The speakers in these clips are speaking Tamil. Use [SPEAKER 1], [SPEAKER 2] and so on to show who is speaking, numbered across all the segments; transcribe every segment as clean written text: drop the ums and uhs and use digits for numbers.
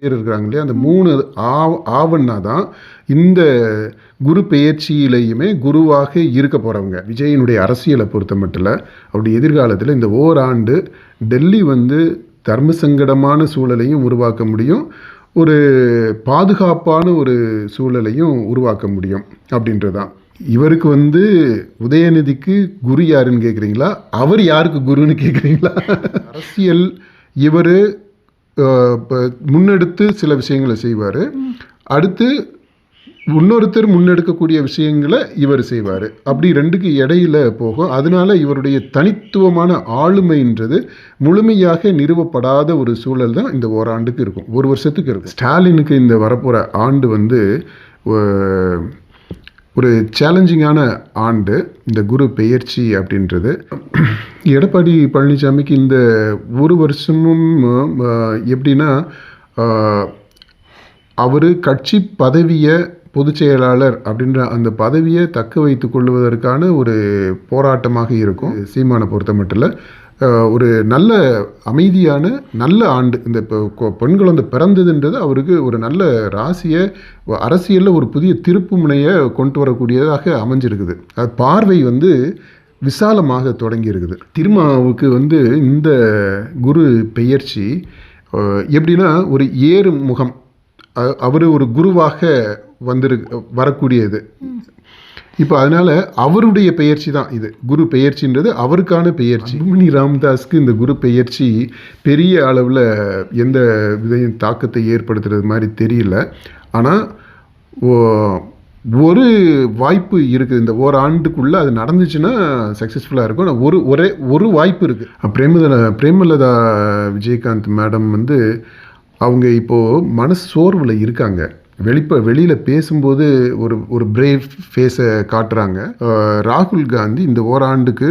[SPEAKER 1] பேர் இருக்கிறாங்க இல்லையா, அந்த 3 ஆவன்னா தான் இந்த குரு பெயர்ச்சியிலையுமே குருவாக இருக்க போகிறவங்க. விஜயனுடைய அரசியலை பொறுத்த மட்டும் அவருடைய எதிர்காலத்தில் இந்த ஓராண்டு டெல்லி வந்து தர்ம சங்கடமான சூழலையும் உருவாக்க முடியும், ஒரு பாதுகாப்பான ஒரு சூழலையும் உருவாக்க முடியும் அப்படின்றதான். இவருக்கு வந்து உதயநிதிக்கு குரு யாருன்னு கேட்குறீங்களா, அவர் யாருக்கு குருன்னு கேட்குறீங்களா? அரசியல் இவர் முன்னெடுத்து சில விஷயங்களை செய்வார், அடுத்து இன்னொருத்தர் முன்னெடுக்கக்கூடிய விஷயங்களை இவர் செய்வார். அப்படி ரெண்டுக்கு இடையில போகும். அதனால இவருடைய தனித்துவமான ஆளுமைன்றது முழுமையாக நிறுவப்படாத ஒரு சூழல் தான் இந்த ஓராண்டுக்கு இருக்கும், ஒரு வருஷத்துக்கு இருக்கும். ஸ்டாலினுக்கு இந்த வரப்போகிற ஆண்டு வந்து ஒரு சேலஞ்சிங்கான ஆண்டு, இந்த குரு பெயர்ச்சி அப்படின்றது. எடப்பாடி பழனிசாமிக்கு இந்த ஒரு வருஷமும் எப்படின்னா, அவர் கட்சி பதவியை பொதுச் செயலாளர் அப்படின்ற அந்த பதவியை தக்க வைத்து கொள்வதற்கான ஒரு போராட்டமாக இருக்கும். சீமானை பொறுத்த மட்டும் ஒரு நல்ல அமைதியான நல்ல ஆண்டு. இந்த பெண் குழந்தை பிறந்ததுன்றது அவருக்கு ஒரு நல்ல ராசியை, அரசியலில் ஒரு புதிய திருப்பு முனையை கொண்டு வரக்கூடியதாக அமைஞ்சிருக்குது. அது பார்வை வந்து விசாலமாக தொடங்கி இருக்குது. திருமாவுக்கு வந்து இந்த குரு பெயர்ச்சி எப்படின்னா ஒரு ஏறு முகம், அவர் ஒரு குருவாக வரக்கூடியது. இப்போ அதனால் அவருடைய பெயர்ச்சி தான் இது, குரு பெயர்ச்சின்றது அவருக்கான பெயர்ச்சி. அன்புமணி ராமதாஸ்க்கு இந்த குரு பெயர்ச்சி பெரிய அளவில் எந்த விதையும் தாக்கத்தை ஏற்படுத்துறது மாதிரி தெரியல. ஆனால் ஒரு வாய்ப்பு இருக்குது, இந்த ஓராண்டுக்குள்ளே அது நடந்துச்சுன்னா சக்ஸஸ்ஃபுல்லாக இருக்கும். ஆனால் ஒரு வாய்ப்பு இருக்குது. பிரேமலதா விஜயகாந்த் மேடம் வந்து அவங்க இப்போது மனசு சோர்வில் இருக்காங்க. வெளியில் பேசும்போது ஒரு பிரேவ் ஃபேஸை காட்டுறாங்க. ராகுல் காந்தி இந்த ஓராண்டுக்கு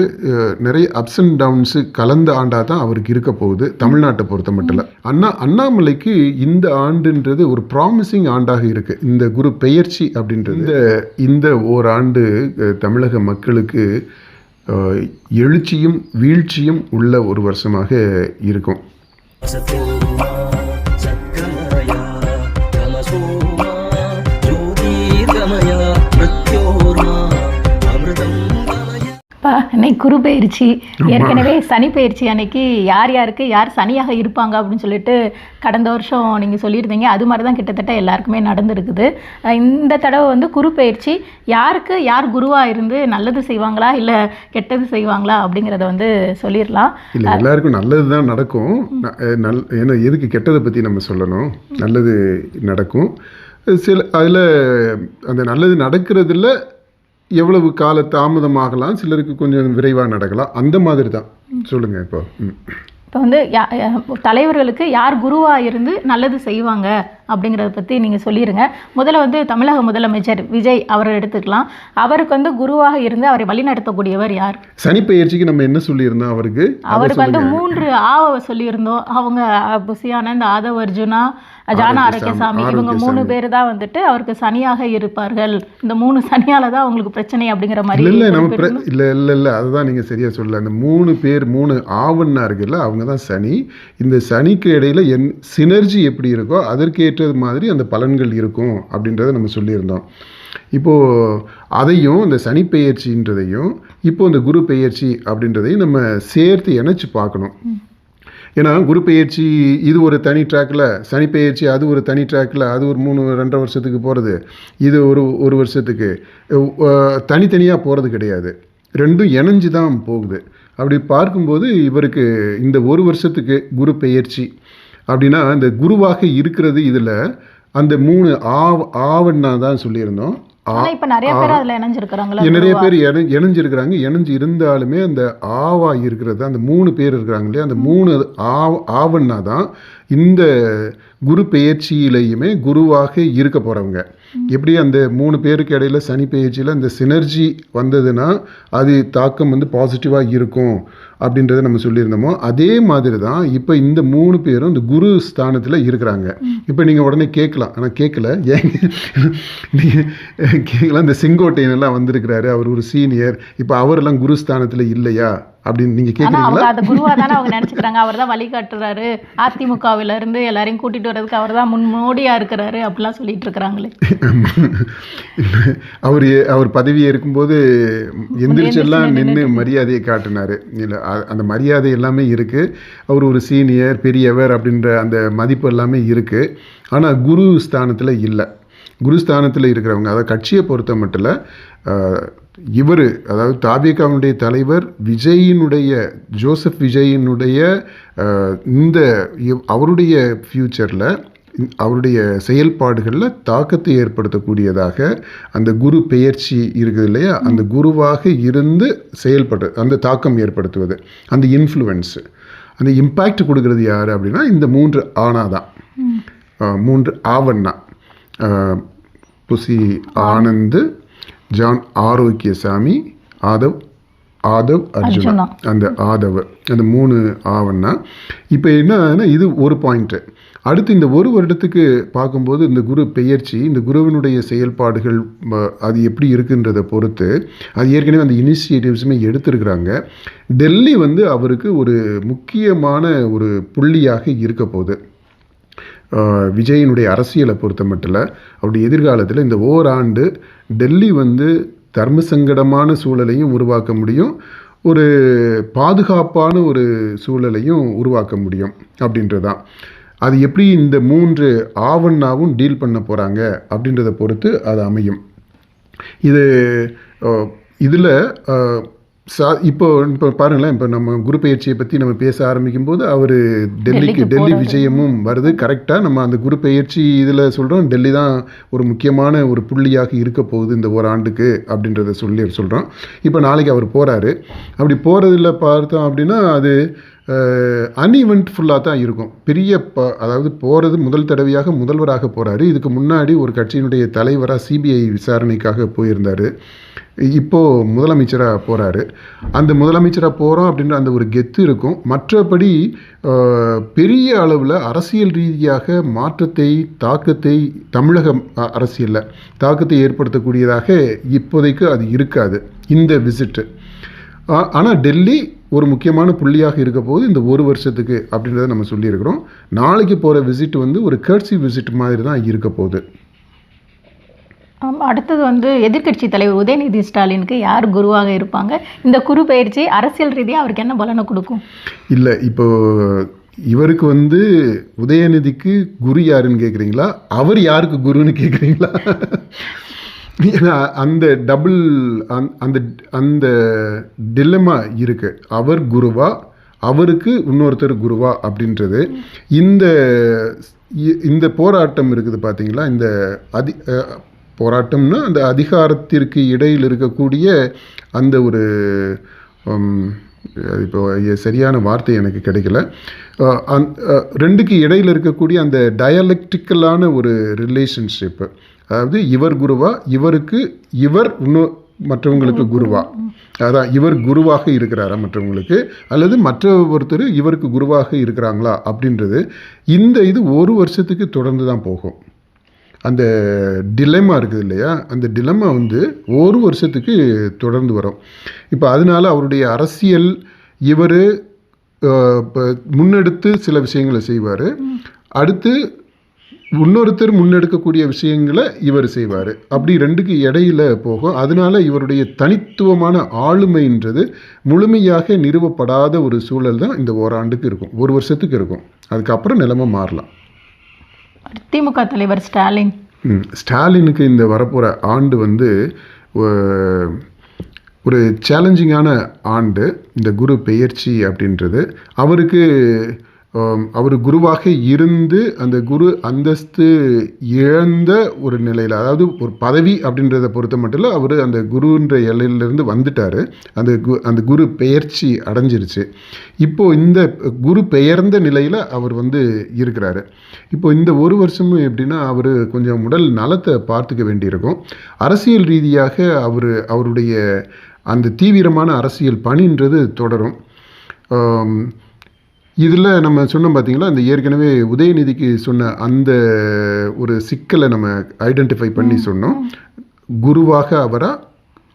[SPEAKER 1] நிறைய அப்ஸ் அண்ட் டவுன்ஸு கலந்த ஆண்டாக தான் அவருக்கு இருக்க போகுது, தமிழ்நாட்டை பொறுத்த மட்டும். அண்ணாமலைக்கு இந்த ஆண்டுன்றது ஒரு ப்ராமிசிங் ஆண்டாக இருக்குது, இந்த குரு பெயர்ச்சி அப்படின்றது. இந்த ஓராண்டு தமிழக மக்களுக்கு எழுச்சியும் வீழ்ச்சியும் உள்ள ஒரு வருஷமாக இருக்கும்.
[SPEAKER 2] அன்னைக்கு குரு பயிற்சி, ஏற்கனவே சனி பயிற்சி அன்னைக்கு யார் யாருக்கு யார் சனியாக இருப்பாங்க அப்படின்னு சொல்லிட்டு கடந்த வருஷம் நீங்கள் சொல்லியிருந்தீங்க. அது மாதிரி தான் கிட்டத்தட்ட எல்லாருக்குமே நடந்துருக்குது. இந்த தடவை வந்து குரு பயிற்சி யாருக்கு யார் குருவாக இருந்து நல்லது செய்வாங்களா இல்லை கெட்டது செய்வாங்களா அப்படிங்கிறத வந்து சொல்லிடலாம்.
[SPEAKER 1] இல்லை, எல்லாருக்கும் நல்லது தான் நடக்கும். ஏன்னா எதுக்கு கெட்டதை பற்றி நம்ம சொல்லணும், நல்லது நடக்கும். அதில் அந்த நல்லது நடக்கிறதுல எவ்வளவு கால தாமதமாகலாம், சிலருக்கு கொஞ்சம் விரைவாக நடக்கலாம், அந்த மாதிரி தான். சொல்லுங்கள்.
[SPEAKER 2] இப்போ வந்து தலைவர்களுக்கு யார் குருவாக இருந்து நல்லது செய்வாங்க அப்படிங்கிறத பற்றி நீங்கள் சொல்லிடுங்க. முதல்ல வந்து தமிழக முதலமைச்சர் விஜய் அவரை எடுத்துக்கலாம். அவருக்கு வந்து குருவாக இருந்து அவரை வழிநடத்தக்கூடியவர் யார்?
[SPEAKER 1] சனி பெயர்ச்சிக்கு நம்ம என்ன சொல்லியிருந்தோம்? அவருக்கு
[SPEAKER 2] வந்து 3 ஆவை சொல்லியிருந்தோம். அவங்க புசியானந்த், ஆதவ் அர்ஜுனா, ஜானா ஆரோக்கியசாமி, இவங்க 3 பேர் தான் வந்துட்டு அவருக்கு சனியாக இருப்பார்கள். இந்த 3 சனியால தான் அவங்களுக்கு பிரச்சனை அப்படிங்கிற மாதிரி.
[SPEAKER 1] இல்லை அதுதான் நீங்கள் சரியாக சொல்லல. அந்த 3 பேர் 3 ஆவன்னா இருக்குல்ல, அவங்க தான் சனி. இந்த சனிக்கு இடையில சினர்ஜி எப்படி இருக்கோ அதற்கேற்றது மாதிரி அந்த பலன்கள் இருக்கும் அப்படின்றத நம்ம சொல்லியிருந்தோம். இப்போது அதையும் இந்த சனி பெயர்ச்சின்றதையும் இப்போ இந்த குரு பெயர்ச்சி அப்படின்றதையும் நம்ம சேர்த்து இணைச்சி பார்க்கணும். ஏன்னா குரு பெயர்ச்சி இது ஒரு தனி ட்ராக்கில், சனி பெயர்ச்சி அது ஒரு தனி ட்ராக்கில், அது ஒரு 2.5 வருஷத்துக்கு போகிறது, இது ஒரு வருஷத்துக்கு தனித்தனியாக போகிறது கிடையாது, ரெண்டும் இணைஞ்சு தான் போகுது. அப்படி பார்க்கும்போது இவருக்கு இந்த ஒரு வருஷத்துக்கு குரு பெயர்ச்சி அப்படின்னா இந்த குருவாக இருக்கிறது இதில் அந்த 3 ஆவன்னா தான் சொல்லியிருந்தோம்.
[SPEAKER 2] நிறைய
[SPEAKER 1] பேர் இணைஞ்சிருக்கிறாங்க. இணைஞ்சு இருந்தாலுமே அந்த ஆவா இருக்கிறது அந்த 3 பேர் இருக்கிறாங்க இல்லையா, அந்த 3 ஆவன்னா தான் இந்த குரு பெயர்ச்சியிலையுமே குருவாக இருக்க போகிறவங்க. எப்படி அந்த 3 பேருக்கு இடையில சனி பெயர்ச்சியில் இந்த சினர்ஜி வந்ததுன்னா அது தாக்கம் வந்து பாசிட்டிவாக இருக்கும் அப்படின்றத நம்ம சொல்லியிருந்தோமோ, அதே மாதிரி தான் இப்போ இந்த 3 பேரும் இந்த குரு ஸ்தானத்தில் இருக்கிறாங்க. இப்போ நீங்கள் உடனே கேட்கலாம், ஆனால் கேட்கல, ஏங்க நீங்கள் கேட்கலாம், இந்த செங்கோட்டையனெல்லாம் வந்திருக்கிறாரு, அவர் ஒரு சீனியர், இப்போ அவரெல்லாம் குரு ஸ்தானத்தில் இல்லையா அப்படின்னு நீங்கள்
[SPEAKER 2] ஆனா அவங்க
[SPEAKER 1] கேட்குறீங்களா?
[SPEAKER 2] அதை குருவா தானே அவங்க நினைச்சுக்கிறாங்க. அவர் தான் வழிகாட்டுறாரு, அதிமுகவில இருந்து எல்லாரையும் கூட்டிட்டு வர்றதுக்கு அவர் தான் முன்னோடியா இருக்கிறாரு அப்படிலாம் சொல்லிட்டு இருக்கிறாங்களே.
[SPEAKER 1] அவர் பதவி இருக்கும்போது எந்திரிச்செல்லாம் நின்று மரியாதையை காட்டினார். இல்லை, அந்த மரியாதை எல்லாமே இருக்குது. அவர் ஒரு சீனியர் பெரியவர் அப்படின்ற அந்த மதிப்பு எல்லாமே இருக்குது. ஆனால் குரு ஸ்தானத்தில் இல்லை. குருஸ்தானத்தில் இருக்கிறவங்க, அதாவது கட்சியை பொறுத்த மட்டும் இவர், அதாவது தாபிகாவுடைய தலைவர் விஜயினுடைய, ஜோசப் விஜயினுடைய இந்த அவருடைய ஃப்யூச்சரில் அவருடைய செயல்பாடுகளில் தாக்கத்தை ஏற்படுத்தக்கூடியதாக அந்த குரு பெயர்ச்சி இருக்குது இல்லையா, அந்த குருவாக இருந்து அந்த தாக்கம் ஏற்படுத்துவது, அந்த இன்ஃப்ளூயன்ஸு, அந்த இம்பேக்ட் கொடுக்கறது யார் அப்படின்னா இந்த 3 ஆனா தான். 3 ஆவண்ணா, புசி ஆனந்த், ஜான் ஆரோக்கியசாமி, ஆதவ் அர்ஜுனா. அந்த ஆதவ், அந்த 3 ஆவண்ணா. இப்போ என்னன்னா இது ஒரு பாயிண்ட்டு. அடுத்து இந்த ஒரு வருடத்துக்கு பார்க்கும்போது இந்த குரு பெயர்ச்சி, இந்த குருவினுடைய செயல்பாடுகள் அது எப்படி இருக்குன்றதை பொறுத்து, அது ஏற்கனவே அந்த இனிஷியேட்டிவ்ஸுமே எடுத்திருக்கிறாங்க. டெல்லி அவருக்கு ஒரு முக்கியமான ஒரு புள்ளியாக இருக்க போகுது. விஜயினுடைய அரசியலை பொறுத்த மட்டும் அவருடைய எதிர்காலத்தில் இந்த ஓராண்டு டெல்லி தர்ம சங்கடமான சூழலையும் உருவாக்க முடியும், ஒரு பாதுகாப்பான ஒரு சூழலையும் உருவாக்க முடியும் அப்படின்றதான். அது எப்படி இந்த 3 ஆவண்ணாவும் டீல் பண்ண போகிறாங்க அப்படின்றத பொறுத்து அது அமையும். இதில் இப்போ பாருங்களேன், இப்போ நம்ம குரு பெயர்ச்சியை பற்றி நம்ம பேச ஆரம்பிக்கும் போது அவர் டெல்லி விஜயமும் வருது. கரெக்டாக நம்ம அந்த குரு பெயர்ச்சி இதில் சொல்கிறோம், டெல்லி தான் ஒரு முக்கியமான ஒரு புள்ளியாக இருக்க போகுது இந்த ஓராண்டுக்கு அப்படின்றத சொல்கிறோம். இப்போ நாளைக்கு அவர் போகிறாரு. அப்படி போகிறதில் பார்த்தோம் அப்படின்னா அது அன்இவென்ட்ஃபுல்லாக தான் இருக்கும். அதாவது போகிறது முதல் தடவையாக முதல்வராக போகிறாரு. இதுக்கு முன்னாடி ஒரு கட்சியினுடைய தலைவராக சிபிஐ விசாரணைக்காக போயிருந்தார். இப்போது முதலமைச்சராக போகிறாரு. அந்த முதலமைச்சராக போகிறோம் அப்படின்ற அந்த ஒரு கெத்து இருக்கும். மற்றபடி பெரிய அளவில் அரசியல் ரீதியாக மாற்றத்தை, தாக்கத்தை, தமிழக அரசியலில் தாக்கத்தை ஏற்படுத்தக்கூடியதாக இப்போதைக்கு அது இருக்காது இந்த விசிட்டு. ஆனால் டெல்லி ஒரு முக்கியமான புள்ளியாக இருக்க போது இந்த ஒரு வருஷத்துக்கு அப்படின்றத நம்ம சொல்லியிருக்கிறோம். நாளைக்கு போகிற விசிட் ஒரு கர்ட்சி விசிட் மாதிரி தான் இருக்க போகுது.
[SPEAKER 2] அடுத்தது எதிர்க்கட்சி தலைவர் உதயநிதி ஸ்டாலினுக்கு யார் குருவாக இருப்பாங்க? இந்த குரு பயிற்சி அரசியல் ரீதியாக அவருக்கு என்ன பலனை கொடுக்கும்?
[SPEAKER 1] இல்லை, இப்போ இவருக்கு உதயநிதிக்கு குரு யாருன்னு கேட்குறீங்களா, அவர் யாருக்கு குருன்னு கேட்குறீங்களா? அந்த டபுள் அந்த டிலமா இருக்கு. அவர் குருவா, அவருக்கு இன்னொருத்தர் குருவா அப்படின்றது. இந்த போராட்டம் இருக்குது பார்த்தீங்களா, இந்த போராட்டம்னா அந்த அதிகாரத்திற்கு இடையில் இருக்கக்கூடிய அந்த ஒரு இப்போ சரியான வார்த்தை எனக்கு கிடைக்கல, ரெண்டுக்கு இடையில் இருக்கக்கூடிய அந்த டயலெக்டிக்கலான ஒரு ரிலேஷன்ஷிப்பு. அதாவது இவர் குருவா, இவர் இன்னும் மற்றவங்களுக்கு குருவா, அதான் இவர் குருவாக இருக்கிறாரா மற்றவங்களுக்கு, அல்லது மற்ற ஒருத்தர் இவருக்கு குருவாக இருக்கிறாங்களா அப்படின்றது இது ஒரு வருஷத்துக்கு தொடர்ந்து தான் போகும். அந்த டிலெமா இருக்குது இல்லையா, அந்த டிலெமா ஒரு வருஷத்துக்கு தொடர்ந்து வரும். இப்போ அதனால அவருடைய அரசியல் இவர் முன்னெடுத்து சில விஷயங்களை செய்வார், அடுத்து இன்னொருத்தர் முன்னெடுக்கக்கூடிய விஷயங்களை இவர் செய்வார். அப்படி ரெண்டுக்கு இடையில போகும். அதனால இவருடைய தனித்துவமான ஆளுமைன்றது முழுமையாக நிறுவப்படாத ஒரு சூழல் தான் இந்த ஓராண்டுக்கு இருக்கும், ஒரு வருஷத்துக்கு இருக்கும். அதுக்கப்புறம் நிலைமை மாறலாம்.
[SPEAKER 2] திமுக தலைவர்
[SPEAKER 1] ஸ்டாலினுக்கு இந்த வரப்போகிற ஆண்டு ஒரு சேலஞ்சிங்கான ஆண்டு. இந்த குரு பெயர்ச்சி அப்படின்றது அவர் குருவாக இருந்து அந்த குரு அந்தஸ்து இழந்த ஒரு நிலையில், அதாவது ஒரு பதவி அப்படின்றத பொறுத்த மட்டும் இல்லை, அவர் அந்த குருன்ற எல்லையிலேருந்து வந்துட்டார். அந்த குரு பெயர்ச்சி அடைஞ்சிருச்சு. இப்போது இந்த குரு பெயர்ந்த நிலையில் அவர் இருக்கிறாரு. இப்போ இந்த ஒரு வருஷமும் எப்படின்னா அவர் கொஞ்சம் உடல் நலத்தை பார்த்துக்க வேண்டியிருக்கும். அரசியல் ரீதியாக அவருடைய அந்த தீவிரமான அரசியல் பணின்றது தொடரும். இதில் நம்ம சொன்னோம் பார்த்தீங்களா, இந்த ஏற்கனவே உதயநிதிக்கு சொன்ன அந்த ஒரு சிக்கலை நம்ம ஐடென்டிஃபை பண்ணி சொன்னோம். குருவாக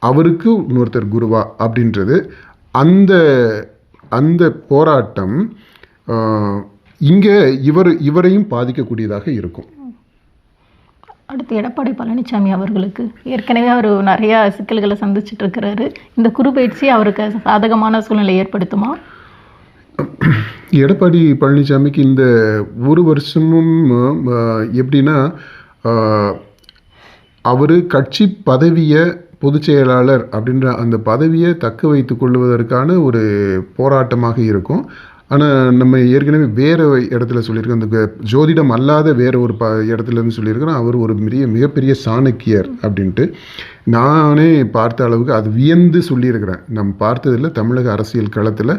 [SPEAKER 1] அவருக்கு இன்னொருத்தர் குருவா அப்படின்றது. அந்த அந்த போராட்டம் இங்கே இவரையும் பாதிக்கக்கூடியதாக இருக்கும்.
[SPEAKER 2] அடுத்து எடப்பாடி பழனிசாமி அவர்களுக்கு ஏற்கனவே அவர் நிறையா சிக்கல்களை சந்திச்சுட்டு இருக்கிறாரு. இந்த குரு பயிற்சி அவருக்கு சாதகமான சூழ்நிலை ஏற்படுத்துமா?
[SPEAKER 1] எடப்பாடி பழனிசாமிக்கு இந்த ஒரு வருஷமும் எப்படின்னா, அவர் கட்சி பதவியை பொதுச் செயலாளர் அப்படின்ற அந்த பதவியை தக்க வைத்து கொள்வதற்கான ஒரு போராட்டமாக இருக்கும். ஆனால் நம்ம ஏற்கனவே வேறு இடத்துல சொல்லியிருக்கோம், அந்த ஜோதிடம் அல்லாத வேறு ஒரு இடத்துலேருந்து சொல்லியிருக்கிறோம், அவர் ஒரு மிகப்பெரிய சாணக்கியர் அப்படின்ட்டு. நானே பார்த்த அளவுக்கு அது வியந்து சொல்லியிருக்கிறேன். நம்ம பார்த்ததில் தமிழக அரசியல் களத்தில்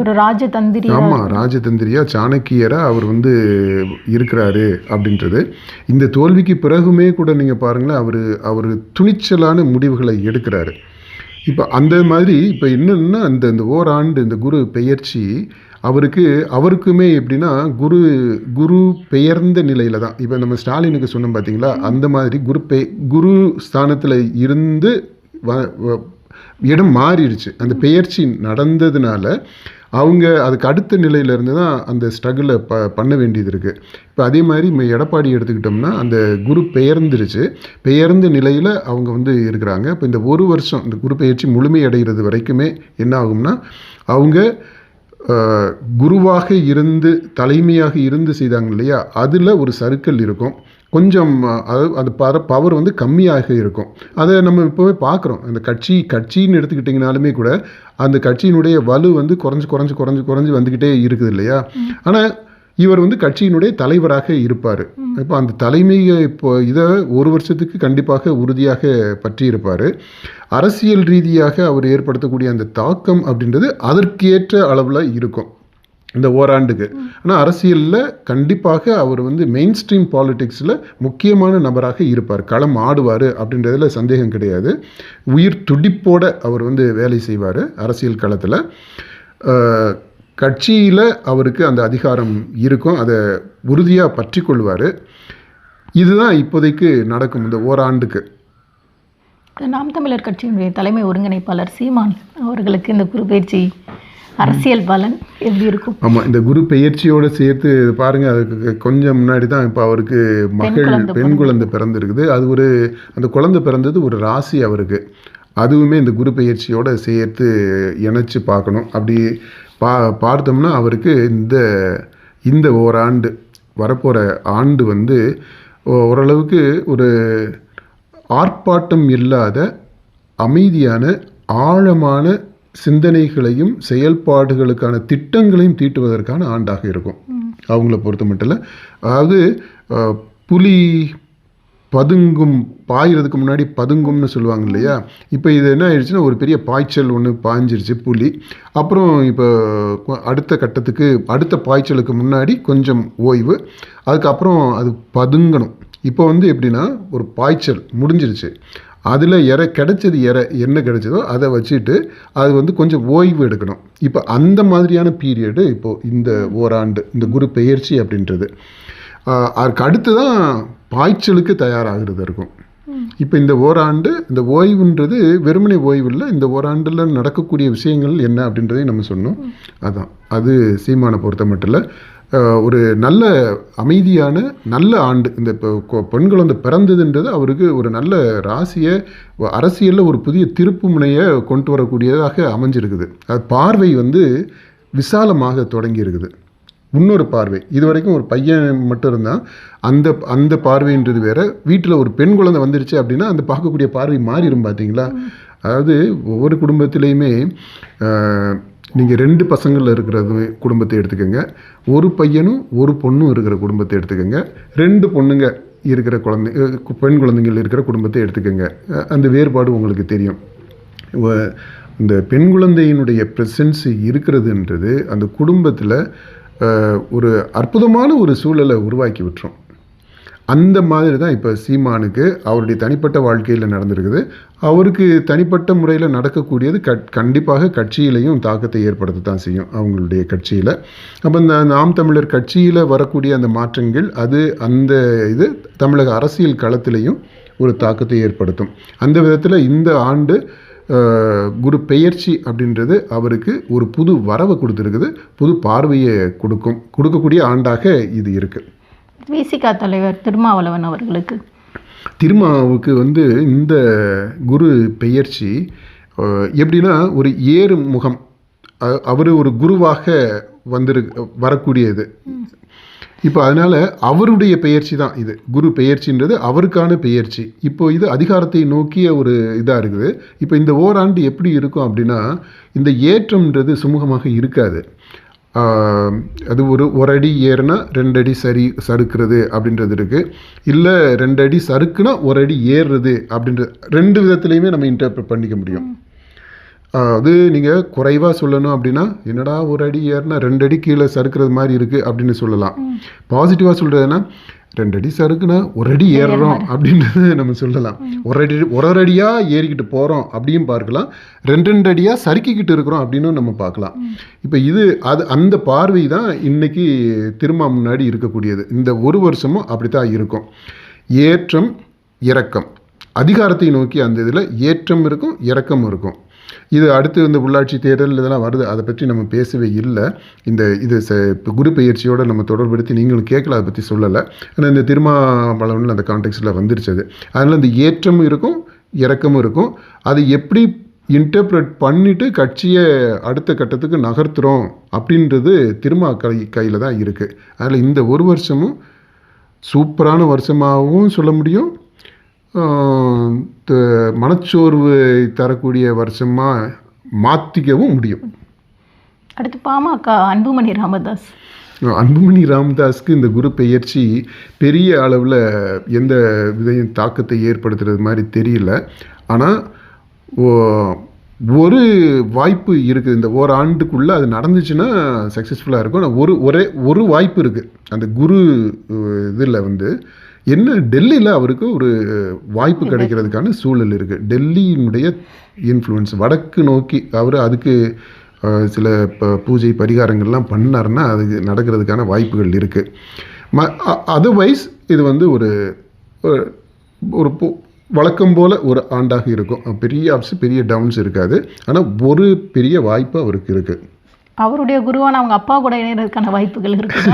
[SPEAKER 2] ஒரு ராஜதந்திரி,
[SPEAKER 1] ஆமாம், ராஜதந்திரியா சாணக்கியராக அவர் இருக்கிறாரு அப்படின்றது. இந்த தோல்விக்கு பிறகுமே கூட நீங்கள் பாருங்களேன், அவர் துணிச்சலான முடிவுகளை எடுக்கிறாரு. இப்போ அந்த மாதிரி இப்போ என்னென்னா, இந்த ஓராண்டு இந்த குரு பெயர்ச்சி அவருக்குமே எப்படின்னா, குரு பெயர்ந்த நிலையில் தான். இப்போ நம்ம ஸ்டாலினுக்கு சொன்னோம் பார்த்தீங்களா, அந்த மாதிரி குரு ஸ்தானத்தில் இருந்து இடம் மாறிடுச்சு. அந்த பெயர்ச்சி நடந்ததுனால அவங்க அதுக்கு அடுத்த நிலையிலேருந்து தான் அந்த ஸ்ட்ரகிளை பண்ண வேண்டியது இருக்குது. இப்போ அதே மாதிரி எடப்பாடி எடுத்துக்கிட்டோம்னா, அந்த குரு பெயர்ந்த நிலையில் அவங்க இருக்கிறாங்க. இப்போ இந்த ஒரு வருஷம் இந்த குரு பெயர்ச்சி முழுமையடைகிறது வரைக்குமே என்ன ஆகும்னா, அவங்க குருவாக இருந்து தலைமையாக இருந்து செய்தாங்க இல்லையா, அதில் ஒரு சறுக்கல் இருக்கும். கொஞ்சம் அது பவர் கம்மியாக இருக்கும். அதை நம்ம இப்போவே பார்க்குறோம். அந்த கட்சின்னு எடுத்துக்கிட்டிங்கனாலுமே கூட அந்த கட்சியினுடைய வலு குறைஞ்சு வந்துக்கிட்டே இருக்குது இல்லையா. ஆனால் இவர் கட்சியினுடைய தலைவராக இருப்பார். இப்போ அந்த தலைமையை இதை ஒரு வருஷத்துக்கு கண்டிப்பாக உறுதியாக பற்றி இருப்பார். அரசியல் ரீதியாக அவர் ஏற்படுத்தக்கூடிய அந்த தாக்கம் அப்படின்றது அதற்கேற்ற அளவில் இருக்கும் இந்த ஓராண்டுக்கு. ஆனால் அரசியலில் கண்டிப்பாக அவர் மெயின் ஸ்ட்ரீம் பாலிடிக்ஸில் முக்கியமான நபராக இருப்பார், களம் ஆடுவார் அப்படின்றதுல சந்தேகம் கிடையாது. உயிர் துடிப்போடு அவர் வேலை செய்வார் அரசியல் களத்தில். கட்சியில் அவருக்கு அந்த அதிகாரம் இருக்கும், அதை உறுதியாக பற்றி கொள்வார். இதுதான் இப்போதைக்கு நடக்கும் இந்த ஓராண்டுக்கு.
[SPEAKER 2] நாம் தமிழர் கட்சியினுடைய தலைமை ஒருங்கிணைப்பாளர் சீமான் அவர்களுக்கு இந்த குரு பயிற்சி அரசியல் பலன் எப்படி இருக்கும்?
[SPEAKER 1] ஆமாம், இந்த குரு பெயர்ச்சியோடு சேர்த்து பாருங்கள், அதுக்கு கொஞ்சம் முன்னாடி தான் இப்போ அவருக்கு பெண் குழந்தை பிறந்திருக்குது. அது அந்த குழந்தை பிறந்தது ஒரு ராசி அவருக்கு. அதுவுமே இந்த குரு பெயர்ச்சியோடு சேர்த்து இணைச்சி பார்க்கணும். அப்படி பார்த்தோம்னா அவருக்கு இந்த ஓராண்டு வரப்போகிற ஆண்டு ஓரளவுக்கு ஒரு ஆர்ப்பாட்டம் இல்லாத அமைதியான ஆழமான சிந்தனைகளையும் செயல்பாடுகளுக்கான திட்டங்களையும் தீட்டுவதற்கான ஆண்டாக இருக்கும் அவங்கள பொறுத்த மட்டும். அதாவது புலி பாயிறதுக்கு முன்னாடி பதுங்கும்னு சொல்லுவாங்க இல்லையா. இப்போ இது என்ன ஆயிடுச்சுன்னா, ஒரு பெரிய பாய்ச்சல் ஒன்று பாய்ஞ்சிருச்சு புலி. அப்புறம் இப்போ அடுத்த கட்டத்துக்கு அடுத்த பாய்ச்சலுக்கு முன்னாடி கொஞ்சம் ஓய்வு, அதுக்கப்புறம் அது பதுங்கணும். இப்போ எப்படின்னா, ஒரு பாய்ச்சல் முடிஞ்சிருச்சு, அதில் கிடைச்சது என்ன கிடைச்சதோ அதை வச்சுட்டு அது கொஞ்சம் ஓய்வு எடுக்கணும். இப்போ அந்த மாதிரியான பீரியடு இப்போது இந்த ஓராண்டு இந்த குரு பெயர்ச்சி அப்படின்றது. அதுக்கு அடுத்து தான் பாய்ச்சலுக்கு தயாராகிறது இருக்கும். இப்போ இந்த ஓராண்டு இந்த ஓய்வுன்றது வெறுமனே ஓய்வு இல்லை, இந்த ஓராண்டில் நடக்கக்கூடிய விஷயங்கள் என்ன அப்படின்றதையும் நம்ம சொன்னோம். அது சீமானை பொறுத்த மட்டும் இல்லை, ஒரு நல்ல அமைதியான நல்ல ஆண்டு. இந்த இப்போ பெண் குழந்தை பிறந்ததுன்றது அவருக்கு ஒரு நல்ல ராசியை, அரசியலில் ஒரு புதிய திருப்பு முனையை கொண்டு வரக்கூடியதாக அமைஞ்சிருக்குது. அது பார்வை விசாலமாக தொடங்கி இருக்குது. இன்னொரு பார்வை, இது வரைக்கும் ஒரு பையன் மட்டும் இருந்தால் அந்த பார்வைன்றது வேற. வீட்டில் ஒரு பெண் குழந்தை வந்துருச்சு அப்படின்னா அந்த பார்க்கக்கூடிய பார்வை மாறிடும். பார்த்தீங்களா, அதாவது ஒவ்வொரு குடும்பத்திலையுமே நீங்கள் 2 பசங்கள் இருக்கிற குடும்பத்தை எடுத்துக்கோங்க, ஒரு பையனும் ஒரு பொண்ணும் இருக்கிற குடும்பத்தை எடுத்துக்கோங்க, 2 பொண்ணுங்க இருக்கிற பெண் குழந்தைகள் இருக்கிற குடும்பத்தை எடுத்துக்கோங்க. அந்த வேறுபாடு உங்களுக்கு தெரியும். இந்த பெண் குழந்தையினுடைய ப்ரெசன்ஸ் இருக்கிறதுன்றது அந்த குடும்பத்தில் ஒரு அற்புதமான ஒரு சூழலை உருவாக்கி விட்டுரும். அந்த மாதிரி தான் இப்போ சீமானுக்கு அவருடைய தனிப்பட்ட வாழ்க்கையில் நடந்திருக்குது. அவருக்கு தனிப்பட்ட முறையில் நடக்கக்கூடியது கண்டிப்பாக கட்சியிலையும் தாக்கத்தை ஏற்படுத்த தான் செய்யும் அவங்களுடைய கட்சியில். அப்போ இந்த நாம் தமிழர் கட்சியில் வரக்கூடிய அந்த மாற்றங்கள் இது தமிழக அரசியல் களத்திலையும் ஒரு தாக்கத்தை ஏற்படுத்தும். அந்த விதத்தில் இந்த ஆண்டு குரு பெயர்ச்சி அப்படின்றது அவருக்கு ஒரு புது வரவை கொடுத்துருக்குது, புது பார்வையை கொடுக்கக்கூடிய ஆண்டாக இது இருக்குது.
[SPEAKER 2] விசிகா தலைவர் திருமாவளவன் அவர்களுக்கு
[SPEAKER 1] திருமாவுக்கு இந்த குரு பெயர்ச்சி எப்படின்னா ஒரு ஏறு முகம், அவர் ஒரு குருவாக வரக்கூடியது. இப்போ அதனால் அவருடைய பெயர்ச்சி தான் இது. குரு பெயர்ச்சின்றது அவருக்கான பெயர்ச்சி. இப்போ இது அதிகாரத்தை நோக்கிய ஒரு இதாக இருக்குது. இப்போ இந்த ஓராண்டு எப்படி இருக்கும் அப்படின்னா, இந்த ஏற்றம்ன்றது சுமூகமாக இருக்காது. அது ஒரு அடி ஏறுனா 2 அடி சறுக்கிறது அப்படின்றது இருக்குது. இல்லை 2 அடி சறுக்குனா 1 அடி ஏறுறது அப்படின்றது 2 விதத்துலையுமே நம்ம இன்டர்பிரட் பண்ணிக்க முடியும். அது நீங்கள் குறைவாக சொல்லணும் அப்படின்னா, என்னடா 1 அடி ஏறினா 2 அடி கீழே சறுக்கிறது மாதிரி இருக்குது அப்படின்னு சொல்லலாம். பாசிட்டிவாக சொல்கிறதுனா 2 அடி சறுக்குனா 1 அடி ஏறுறோம் அப்படின்றது நம்ம சொல்லலாம். ஒரு அடியாக ஏறிக்கிட்டு போகிறோம் அப்படியும் பார்க்கலாம், 2 அடியாக சறுக்கிக்கிட்டு இருக்கிறோம் அப்படின்னு நம்ம பார்க்கலாம். இப்போ அந்த பார்வை தான் இன்னைக்கு திரும்ப முன்னாடி இருக்கக்கூடியது. இந்த ஒரு வருஷமும் அப்படி தான் இருக்கும். ஏற்றம் இறக்கம், அதிகாரத்தை நோக்கி அந்த இதில் ஏற்றம் இருக்கும், இறக்கம் இருக்கும். இது அடுத்து இந்த உள்ளாட்சி தேர்தல் இதெல்லாம் வருது, அதை பற்றி நம்ம பேசவே இல்லை. இது குரு பெயர்ச்சியோடு நம்ம தொடர்படுத்தி நீங்களும் கேட்கல, அதை பற்றி சொல்லலை. ஆனால் இந்த திருமாவளவனில் அந்த கான்டெக்ஸ்டில் வந்துருச்சு. அதனால் இந்த ஏற்றமும் இருக்கும், இறக்கமும் இருக்கும். அது எப்படி இன்டர்பிரட் பண்ணிவிட்டு கட்சியை அடுத்த கட்டத்துக்கு நகர்த்துகிறோம் அப்படின்றது திருமா கையில் தான் இருக்குது. அதில் இந்த ஒரு வருஷமும் சூப்பரான வருஷமாகவும் சொல்ல முடியும், மனச்சோர்வு தரக்கூடிய வருஷமாக மாற்றிக்கவும் முடியும்.
[SPEAKER 2] அடுத்து பாமக அன்புமணி ராமதாஸ்.
[SPEAKER 1] அன்புமணி ராமதாஸ்க்கு இந்த குரு பெயர்ச்சி பெரிய அளவில் எந்த விதையும் தாக்கத்தை ஏற்படுத்துறது மாதிரி தெரியல. ஆனால் ஒரு வாய்ப்பு இருக்குது, இந்த ஓராண்டுக்குள்ளே அது நடந்துச்சுன்னா சக்ஸஸ்ஃபுல்லாக இருக்கும். ஆனால் ஒரு வாய்ப்பு இருக்குது அந்த குரு இதில் என்ன, டெல்லியில் அவருக்கு ஒரு வாய்ப்பு கிடைக்கிறதுக்கான சூழல் இருக்குது. டெல்லியினுடைய இன்ஃப்ளூயன்ஸ் வடக்கு நோக்கி அதுக்கு சில பூஜை பரிகாரங்கள்லாம் பண்ணாருன்னா அது நடக்கிறதுக்கான வாய்ப்புகள் இருக்குது. அதர்வைஸ் இது ஒரு வழக்கம் போல் ஒரு ஆண்டாக இருக்கும். பெரிய அப்ஸ் பெரிய டவுன்ஸ் இருக்காது. ஆனால் ஒரு பெரிய வாய்ப்பு அவருக்கு இருக்குது.
[SPEAKER 2] அவருடைய குருவான அவங்க அப்பா கூட இணைகிறதுக்கான வாய்ப்புகள் இருக்குது.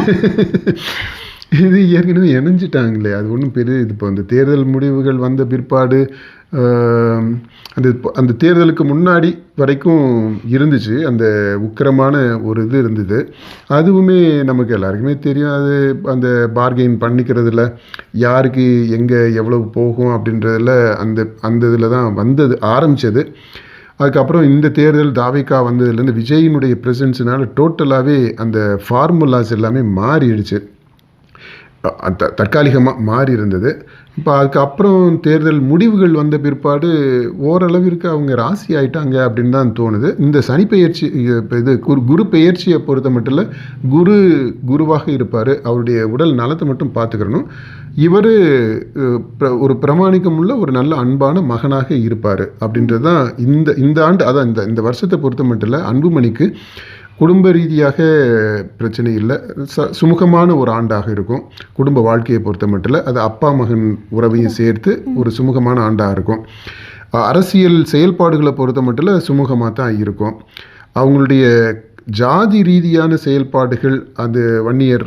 [SPEAKER 1] இது ஏற்கனவே இணைஞ்சிட்டாங்களே, அது ஒன்றும் பெரிய இது. இப்போ அந்த தேர்தல் முடிவுகள் வந்த பிற்பாடு அந்த தேர்தலுக்கு முன்னாடி வரைக்கும் இருந்துச்சு, அந்த உக்கிரமான ஒரு இது இருந்தது. அதுவுமே நமக்கு எல்லாருக்குமே தெரியும். அது அந்த பார்கெயின் பண்ணிக்கிறதுல யாருக்கு எங்கே எவ்வளவு போகும் அப்படின்றதில் அந்த இதில் தான் ஆரம்பித்தது. அதுக்கப்புறம் இந்த தேர்தல் தாவேகா வந்ததுலேருந்து விஜயினுடைய ப்ரெசன்ஸ்னால டோட்டலாகவே அந்த ஃபார்முலாஸ் எல்லாமே மாறிடுச்சு, தற்காலிகமாக மாறி இருந்தது. இப்போ அதுக்கப்புறம் தேர்தல் முடிவுகள் வந்த பிற்பாடு ஓரளவிற்கு அவங்க ராசி ஆயிட்டாங்க அப்படின்னு தான் தோணுது. இந்த சனி பெயர்ச்சி இது குரு பெயர்ச்சியை பொறுத்த மட்டும் இல்லை, குருவாக இருப்பார், அவருடைய உடல் நலத்தை மட்டும் பார்த்துக்கிறணும். இவர் ஒரு பிரமாணிக்கம் உள்ள ஒரு நல்ல அன்பான மகனாக இருப்பார் அப்படின்றது தான் இந்த ஆண்டு. அதான் இந்த வருஷத்தை பொறுத்த மட்டும் இல்லை, அன்புமணிக்கு குடும்ப ரீதியாக பிரச்சனை இல்லை, சுமூகமான ஒரு ஆண்டாக இருக்கும். குடும்ப வாழ்க்கையை பொறுத்த மட்டும் இல்லை, அது அப்பா மகன் உறவையும் சேர்த்து ஒரு சுமூகமான ஆண்டாக இருக்கும். அரசியல் செயல்பாடுகளை பொறுத்த மட்டும் இல்லை சுமூகமாக தான் இருக்கும். அவங்களுடைய ஜாதி ரீதியான செயல்பாடுகள், அது வன்னியர்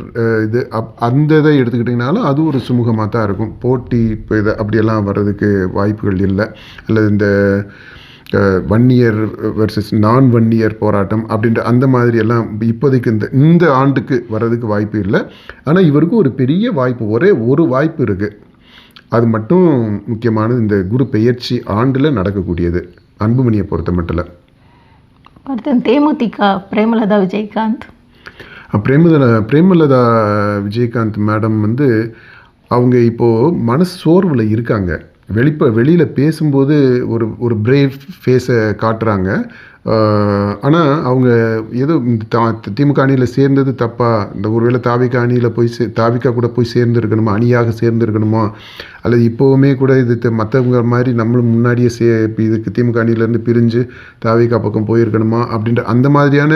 [SPEAKER 1] அந்த இதை எடுத்துக்கிட்டிங்கனாலும் அது ஒரு சுமூகமாக தான் இருக்கும். போட்டி இப்போ அப்படியெல்லாம் வர்றதுக்கு வாய்ப்புகள் இல்லை. அல்லது இந்த வன்னியர் வெர்சஸ் நான் வன்னியர் போராட்டம் அப்படின்ற அந்த மாதிரி எல்லாம் இப்போதைக்கு இந்த ஆண்டுக்கு வர்றதுக்கு வாய்ப்பு இல்லை. ஆனால் இவருக்கு ஒரு பெரிய வாய்ப்பு, ஒரே ஒரு வாய்ப்பு இருக்குது. அது மட்டும் முக்கியமானது இந்த குரு பெயர்ச்சி ஆண்டில் நடக்கக்கூடியது அன்புமணியை பொறுத்த மட்டும் இல்லை.
[SPEAKER 2] அடுத்து தேமுதிக பிரேமலதா விஜயகாந்த்.
[SPEAKER 1] பிரேமலதா விஜயகாந்த் மேடம் அவங்க இப்போது மனசு சோர்வில் இருக்காங்க. வெளியில் பேசும்போது ஒரு பிரேவ் ஃபேஸை காட்டுறாங்க. ஆனால் அவங்க ஏதோ திமுக அணியில் சேர்ந்தது தப்பா, இந்த ஒருவேளை தாவிக அணியில் போய் தாவிகா கூட போய் சேர்ந்துருக்கணுமா, அணியாக சேர்ந்துருக்கணுமா, அல்லது இப்போவுமே கூட இது மற்றவங்க மாதிரி நம்மளும் முன்னாடியே இதுக்கு திமுக அணியிலேருந்து பிரிஞ்சு தாவிகா பக்கம் போயிருக்கணுமா அப்படின்ற அந்த மாதிரியான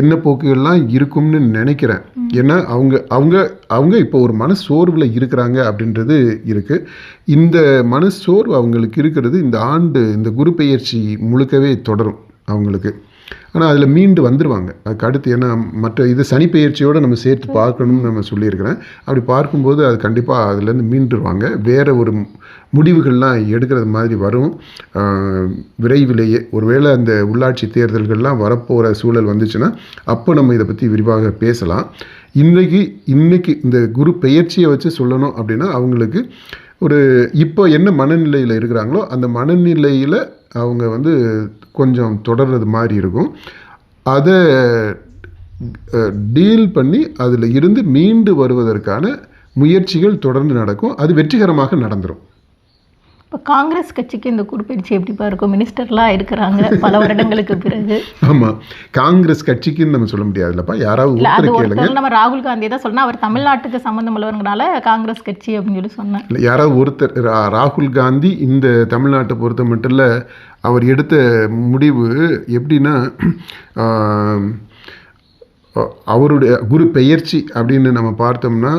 [SPEAKER 1] எண்ணப்போக்குகள்லாம் இருக்கும்னு நினைக்கிறேன். ஏன்னா அவங்க அவங்க அவங்க இப்போ ஒரு மனசோர்வில் இருக்கிறாங்க அப்படின்றது இருக்குது. இந்த மனசோர்வு அவங்களுக்கு இருக்கிறது இந்த ஆண்டு இந்த குரு பெயர்ச்சி முழுக்கவே தொடரும் அவங்களுக்கு. ஆனால் அதில் மீண்டு வந்துடுவாங்க அதுக்கு அடுத்து. ஏன்னா மற்ற இது சனி பெயர்ச்சியோடு நம்ம சேர்த்து பார்க்கணும்னு நம்ம சொல்லியிருக்கிறேன். அப்படி பார்க்கும்போது அது கண்டிப்பாக அதுலேருந்து மீண்டுருவாங்க, வேறு ஒரு முடிவுகள்லாம் எடுக்கிறது மாதிரி வரும் விரைவிலேயே. ஒருவேளை அந்த உள்ளாட்சி தேர்தல்கள்லாம் வரப்போகிற சூழல் வந்துச்சுன்னா அப்போ நம்ம இதை பற்றி விரிவாக பேசலாம். இன்றைக்கி இந்த குரு பெயர்ச்சியை வச்சு சொல்லணும் அப்படின்னா அவங்களுக்கு ஒரு இப்போ என்ன மனநிலையில் இருக்கிறாங்களோ அந்த மனநிலையில் அவங்க வந்து கொஞ்சம் தொடர்றது மாதிரி இருக்கும். அதை டீல் பண்ணி அதில் இருந்து மீண்டு வருவதற்கான முயற்சிகள் தொடர்ந்து நடக்கும். அது வெற்றிகரமாக நடந்துடும்.
[SPEAKER 2] இப்போ காங்கிரஸ் கட்சிக்கு இந்த குறுப்பெயர்ச்சி எப்படிப்பா இருக்கும்? மினிஸ்டர்லாம் இருக்கிறாங்க பல வருடங்களுக்கு பிறகு.
[SPEAKER 1] ஆமாம், காங்கிரஸ் கட்சிக்குன்னு நம்ம சொல்ல முடியாதுல்லப்பா, யாராவது கேளுங்க.
[SPEAKER 2] நம்ம ராகுல் காந்தி தான் சொன்னால் அவர் தமிழ்நாட்டுக்கு சம்மந்தம் உள்ளவங்கனால காங்கிரஸ் கட்சி அப்படின்னு சொல்லி சொன்னேன்.
[SPEAKER 1] இல்லை, யாராவது ஒருத்தர் ராகுல் காந்தி இந்த தமிழ்நாட்டை பொறுத்த மட்டும் இல்லை அவர் எடுத்த முடிவு எப்படின்னா அவருடைய குரு பெயர்ச்சி அப்படின்னு நம்ம பார்த்தோம்னா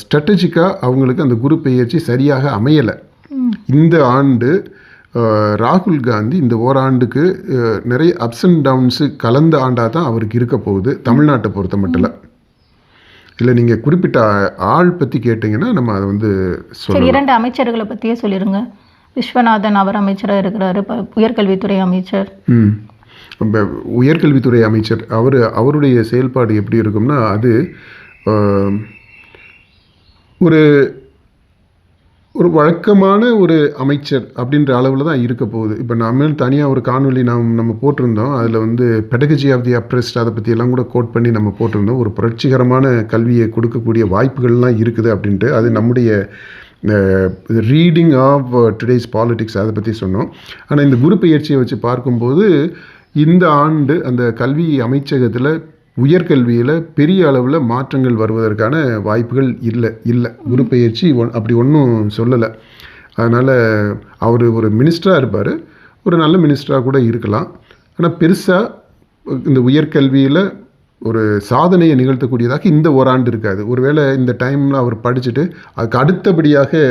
[SPEAKER 1] ஸ்ட்ராட்டஜிக்காக அவங்களுக்கு அந்த குரு பெயர்ச்சி சரியாக அமையலை. இந்த ஆண்டு ராகுல் காந்தி இந்த ஓராண்டுக்கு நிறைய அப்ஸ் அண்ட் டவுன்ஸு கலந்த ஆண்டாக தான் அவருக்கு இருக்க போகுது தமிழ்நாட்டை பொறுத்த மட்டும். இல்லை, நீங்கள் குறிப்பிட்ட ஆள் பற்றி கேட்டிங்கன்னா நம்ம அதை வந்து
[SPEAKER 2] சொல்லி 2 அமைச்சர்களை பற்றியே சொல்லிடுங்க. விஸ்வநாதன் அவர் அமைச்சராக இருக்கிறாரு, உயர்கல்வித்துறை அமைச்சர்.
[SPEAKER 1] உயர்கல்வித்துறை அமைச்சர் அவருடைய செயல்பாடு எப்படி இருக்கும்னா அது ஒரு வழக்கமான ஒரு அமைச்சர் அப்படின்ற அளவில் தான் இருக்க போகுது. இப்போ நம்ம தனியாக ஒரு காணொலி நம்ம போட்டிருந்தோம். அதில் வந்து பெடகஜி ஆஃப் தி அப்ரெஸ்ட் அதை பற்றியெல்லாம் கூட கோட் பண்ணி நம்ம போட்டிருந்தோம். ஒரு புரட்சிகரமான கல்வியை கொடுக்கக்கூடிய வாய்ப்புகள்லாம் இருக்குது அப்படின்ட்டு. அது நம்முடைய ரீடிங் ஆஃப் டுடேஸ் பாலிடிக்ஸ் அதை பற்றி சொன்னோம். ஆனால் இந்த குரு பெயர்ச்சியை வச்சு பார்க்கும்போது இந்த ஆண்டு அந்த கல்வி அமைச்சகத்தில் உயர்கல்வியில் பெரிய அளவில் மாற்றங்கள் வருவதற்கான வாய்ப்புகள் இல்லை. குரு பெயர்ச்சி அப்படி ஒன்றும் சொல்லலை. அதனால் அவர் ஒரு மினிஸ்டராக இருப்பார், ஒரு நல்ல மினிஸ்டராக கூட இருக்கலாம். ஆனால் பெருசாக இந்த உயர்கல்வியில் ஒரு சாதனையை நிகழ்த்தக்கூடியதாக இந்த ஓராண்டு இருக்காது. ஒருவேளை இந்த டைமில் அவர் படிச்சுட்டு அதுக்கு அடுத்தபடியாக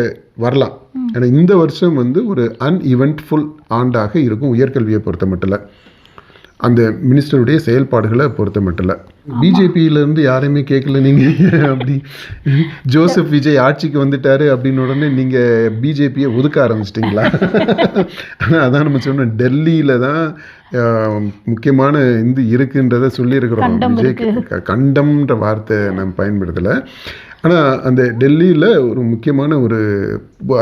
[SPEAKER 1] வரலாம். ஏன்னா இந்த வருஷம் வந்து ஒரு அன்இவெண்ட்ஃபுல் ஆண்டாக இருக்கும் உயர்கல்வியை பொறுத்த மட்டும். அந்த மினிஸ்டருடைய செயல்பாடுகளை பொறுத்த மட்டும். பிஜேபியிலேருந்து யாரையுமே கேட்கல நீங்கள் அப்படி ஜோசப் விஜய் ஆட்சிக்கு வந்துட்டாரு அப்படின்னு உடனே நீங்கள் பிஜேபியை ஒதுக்க ஆரம்பிச்சிட்டிங்களா? ஆனால் அதான் நம்ம சொன்னோம், டெல்லியில் தான் முக்கியமான இருக்குன்றதை சொல்லியிருக்கிறோம். விஜய்க்கு கண்டம்ன்ற வார்த்தை நம்ம பயன்படுத்தலை. ஆனால் அந்த டெல்லியில் ஒரு முக்கியமான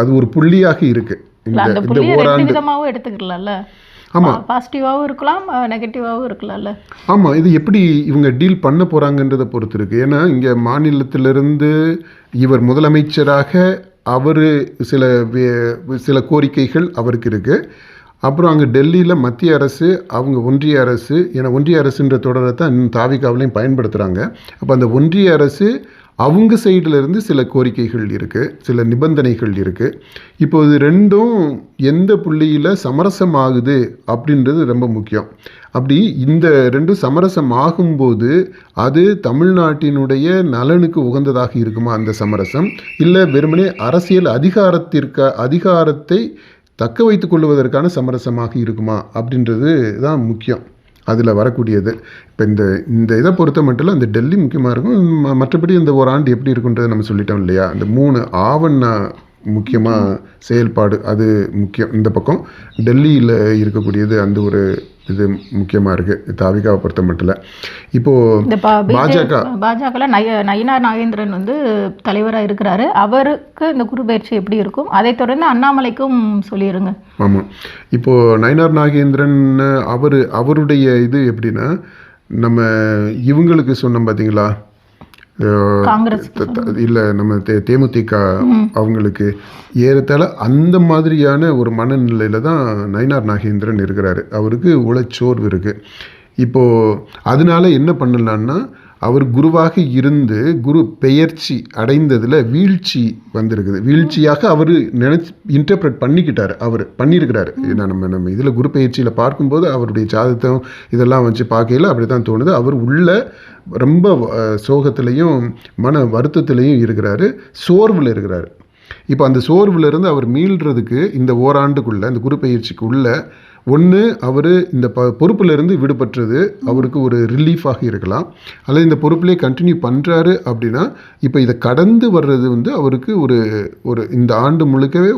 [SPEAKER 1] அது ஒரு புள்ளியாக இருக்குது. இந்த ஓராண்டு
[SPEAKER 2] எடுத்துக்கலாம்ல. ஆமாம், பாசிட்டிவாகவும் இருக்கலாம், நெகட்டிவாகவும் இருக்கலாம்ல.
[SPEAKER 1] ஆமாம், இது எப்படி இவங்க டீல் பண்ண போகிறாங்கன்றதை பொறுத்து இருக்குது. ஏன்னா இங்கே மாநிலத்திலிருந்து இவர் முதலமைச்சராக அவர் சில கோரிக்கைகள் அவருக்கு இருக்குது. அப்புறம் அங்கே டெல்லியில் மத்திய அரசு, அவங்க ஒன்றிய அரசு, ஏன்னா ஒன்றிய அரசுன்ற தொடரை தான் இன்னும் தாவிகாவிலையும் பயன்படுத்துகிறாங்க. அப்போ அந்த ஒன்றிய அரசு அவங்க சைடிலிருந்து சில கோரிக்கைகள் இருக்குது, சில நிபந்தனைகள் இருக்குது. இப்போ இது ரெண்டும் எந்த புள்ளியில் சமரசம் ஆகுது அப்படின்றது ரொம்ப முக்கியம். அப்படி இந்த ரெண்டும் சமரசம் ஆகும்போது அது தமிழ்நாட்டினுடைய நலனுக்கு உகந்ததாக இருக்குமா அந்த சமரசம், இல்லை வெறுமனே அரசியல் அதிகாரத்தை தக்க வைத்து கொள்வதற்கான சமரசமாக இருக்குமா அப்படின்றது தான் முக்கியம் அதில் வரக்கூடியது. இப்போ இந்த இதை பொறுத்த மட்டும் அந்த டெல்லி முக்கியமாக இருக்கும். மற்றபடி இந்த ஒரு ஆண்டு எப்படி இருக்குன்றதை நம்ம சொல்லிட்டோம் இல்லையா. அந்த 3 ஆவண முக்கியமாக செயல்பாடு அது முக்கியம். இந்த பக்கம் டெல்லியில் இருக்கக்கூடியது அந்த ஒரு இது முக்கியமாக இருக்குது தாவிகாவை பொறுத்த மட்டும். இப்போது
[SPEAKER 2] பாஜக நயினார் நாகேந்திரன் வந்து தலைவராக இருக்கிறாரு. அவருக்கு இந்த குரு பயிற்சி எப்படி இருக்கும், அதை தொடர்ந்து அண்ணாமலைக்கும் சொல்லிடுங்க.
[SPEAKER 1] ஆமாம், இப்போது நயினார் நாகேந்திரன் அவருடைய இது எப்படின்னா, நம்ம இவங்களுக்கு சொன்னோம் பார்த்தீங்களா,
[SPEAKER 2] காங்கிரஸ்
[SPEAKER 1] இல்லை நம்ம தேமுதிக அவங்களுக்கு ஏறத்தாழ அந்த மாதிரியான ஒரு மனநிலையில் தான் நயினார் நாகேந்திரன் இருக்கிறாரு. அவருக்கு உளச்சோர்வு இருக்குது. இப்போது அதனால என்ன பண்ணலான்னா, அவர் குருவாக இருந்து குரு பெயர்ச்சி அடைந்ததில் வீழ்ச்சி வந்திருக்குது. வீழ்ச்சியாக அவர் இன்டர்பிரட் பண்ணியிருக்கிறாரு. ஏன்னா நம்ம இதில் குரு பெயர்ச்சியில் பார்க்கும்போது அவருடைய ஜாதகம் இதெல்லாம் வச்சு பார்க்கையில் அப்படி தான் தோணுது. அவர் உள்ள ரொம்ப சோகத்திலையும் மன வருத்தத்திலையும் இருக்கிறாரு, சோர்வில் இருக்கிறாரு. இப்போ அந்த சோர்விலிருந்து அவர் மீள்றதுக்கு இந்த ஓராண்டுக்குள்ளே, இந்த குரு பயிற்சிக்குள்ளே ஒன்று அவர் இந்த பொறுப்பிலிருந்து விடுபட்டுறது அவருக்கு ஒரு ரிலீஃபாக இருக்கலாம். அல்லது இந்த பொறுப்பிலே கண்டினியூ பண்ணுறாரு அப்படின்னா இப்போ இதை கடந்து வர்றது அவருக்கு ஒரு இந்த ஆண்டு முழுக்கவே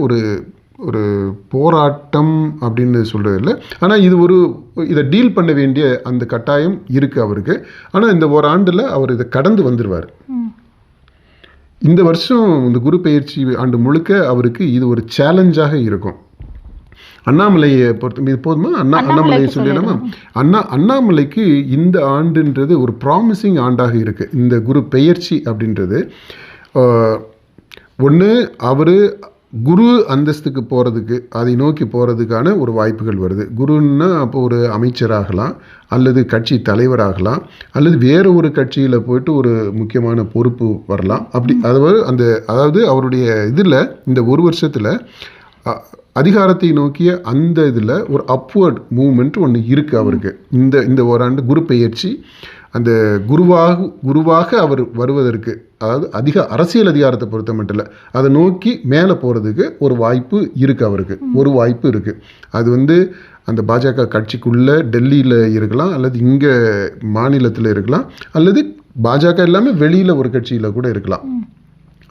[SPEAKER 1] ஒரு போராட்டம் அப்படின்னு சொல்கிறது இல்லை. ஆனால் இது இதை டீல் பண்ண வேண்டிய அந்த கட்டாயம் இருக்குது அவருக்கு. ஆனால் இந்த ஓராண்டில் அவர் இதை கடந்து வந்துடுவார். இந்த வருஷம் இந்த குரு பெயர்ச்சி ஆண்டு முழுக்க அவருக்கு இது ஒரு சேலஞ்சாக இருக்கும். அண்ணாமலையை பொறுத்த இது போதுமா? அண்ணாமலையை சொல்லிடலாமா? அண்ணாமலைக்கு இந்த ஆண்டுன்றது ஒரு ப்ராமிசிங் ஆண்டாக இருக்குது. இந்த குரு பெயர்ச்சி அப்படின்றது ஒன்று அவர் குரு அந்தஸ்துக்கு போகிறதுக்கு, அதை நோக்கி போகிறதுக்கான ஒரு வாய்ப்புகள் வருது. குருன்னா அப்போ ஒரு அமைச்சராகலாம், அல்லது கட்சி தலைவராகலாம், அல்லது வேறு ஒரு கட்சியில் போயிட்டு ஒரு முக்கியமான பொறுப்பு வரலாம். அப்படி அதாவது அவருடைய இதில் இந்த ஒரு வருஷத்தில் அதிகாரத்தை நோக்கிய அந்த இதில் ஒரு அப்வர்ட் மூவ்மெண்ட் ஒன்று இருக்குது அவருக்கு. இந்த ஓராண்டு குரு பெயர்ச்சி அந்த குருவாக அவர் வருவதற்கு, அதாவது அரசியல் அதிகாரத்தை பொறுத்த மட்டும் இல்லை, அதை நோக்கி மேலே போகிறதுக்கு ஒரு வாய்ப்பு இருக்குது அவருக்கு. ஒரு வாய்ப்பு இருக்குது. அது அந்த பாஜக கட்சிக்குள்ளே டெல்லியில் இருக்கலாம், அல்லது இங்கே மாநிலத்தில் இருக்கலாம், அல்லது பாஜக எல்லாமே வெளியில் ஒரு கட்சியில் கூட இருக்கலாம்.